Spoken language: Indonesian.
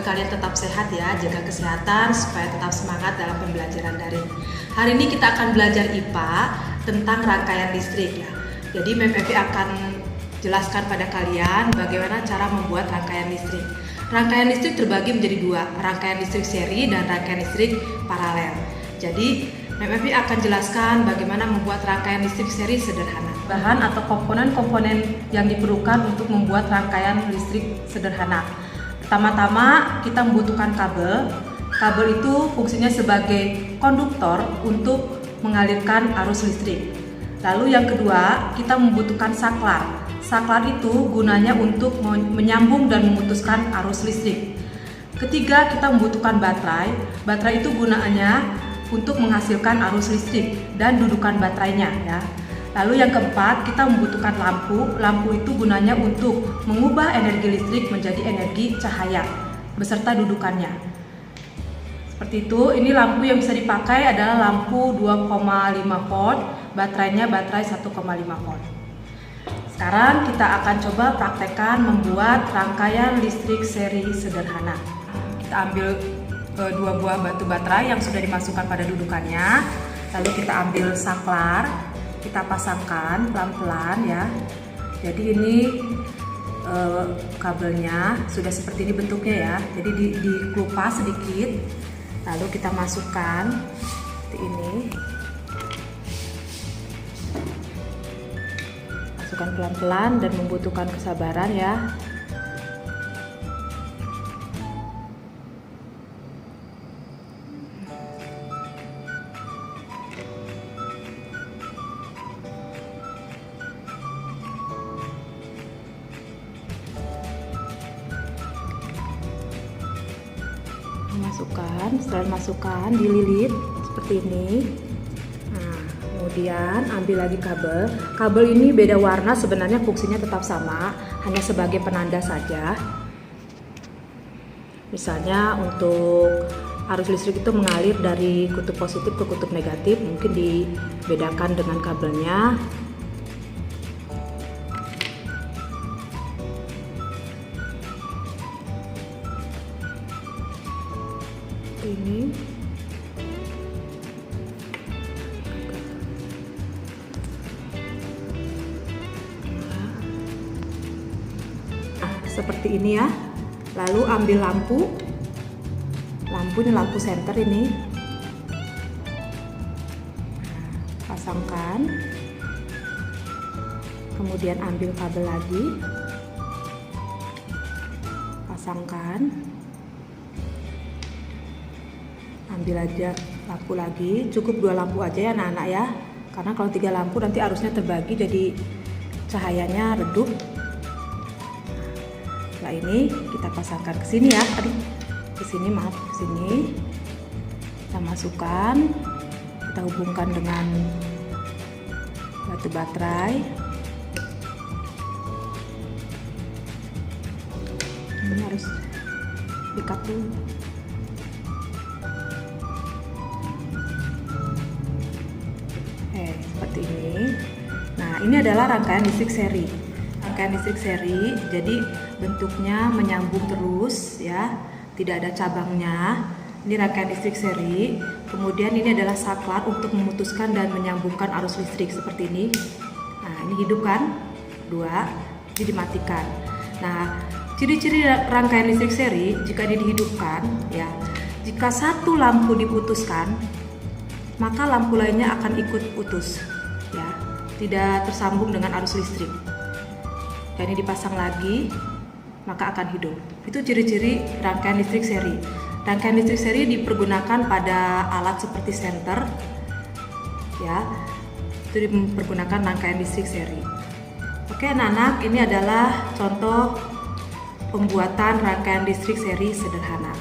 semoga kalian tetap sehat ya, jaga kesehatan supaya tetap semangat dalam pembelajaran daring. Hari ini kita akan belajar IPA tentang rangkaian listrik ya. Jadi MFEV akan jelaskan pada kalian bagaimana cara membuat rangkaian listrik. Rangkaian listrik terbagi menjadi dua, rangkaian listrik seri dan rangkaian listrik paralel. Jadi MFEV akan jelaskan bagaimana membuat rangkaian listrik seri sederhana. Bahan atau komponen-komponen yang diperlukan untuk membuat rangkaian listrik sederhana. Pertama-tama kita membutuhkan kabel. Kabel itu fungsinya sebagai konduktor untuk mengalirkan arus listrik. Lalu yang kedua, kita membutuhkan saklar. Saklar itu gunanya untuk menyambung dan memutuskan arus listrik. Ketiga, kita membutuhkan baterai. Baterai itu gunanya untuk menghasilkan arus listrik dan dudukan baterainya ya. Lalu yang keempat, kita membutuhkan lampu. Lampu itu gunanya untuk mengubah energi listrik menjadi energi cahaya beserta dudukannya. Seperti itu, ini lampu yang bisa dipakai adalah lampu 2,5 volt, baterainya baterai 1,5 volt. Sekarang kita akan coba praktekkan membuat rangkaian listrik seri sederhana. Kita ambil dua buah batu baterai yang sudah dimasukkan pada dudukannya. Lalu kita ambil saklar, kita pasangkan pelan-pelan ya. Jadi ini kabelnya sudah seperti ini bentuknya ya. Jadi dikelupas sedikit, lalu kita masukkan seperti ini. Masukkan pelan-pelan dan membutuhkan kesabaran ya. Setelah masukkan dililit seperti ini. Nah, kemudian ambil lagi kabel. Kabel ini beda warna, sebenarnya fungsinya tetap sama, hanya sebagai penanda saja. Misalnya untuk arus listrik itu mengalir dari kutub positif ke kutub negatif, mungkin dibedakan dengan kabelnya. Ini seperti ini ya. Lalu ambil lampu ini lampu senter ini, pasangkan, kemudian ambil kabel lagi, pasangkan. Ambil aja lampu lagi, cukup 2 lampu aja ya anak-anak ya, karena kalau 3 lampu nanti arusnya terbagi jadi cahayanya redup. Setelah ini kita pasangkan ke sini ya, ke sini kita masukkan, kita hubungkan dengan batu baterai. Ini harus diikat dulu. Seperti ini. Nah, ini adalah rangkaian listrik seri. Rangkaian listrik seri, jadi bentuknya menyambung terus ya, tidak ada cabangnya. Ini rangkaian listrik seri. Kemudian ini adalah saklar untuk memutuskan dan menyambungkan arus listrik seperti ini. Nah, ini hidup kan? 2, ini dimatikan. Nah, ciri-ciri rangkaian listrik seri jika ini dihidupkan ya, jika satu lampu diputuskan, maka lampu lainnya akan ikut putus ya, tidak tersambung dengan arus listrik. Dan ini dipasang lagi, maka akan hidup. Itu ciri-ciri rangkaian listrik seri. Rangkaian listrik seri dipergunakan pada alat seperti senter ya, itu dipergunakan rangkaian listrik seri. Oke anak-anak, ini adalah contoh pembuatan rangkaian listrik seri sederhana.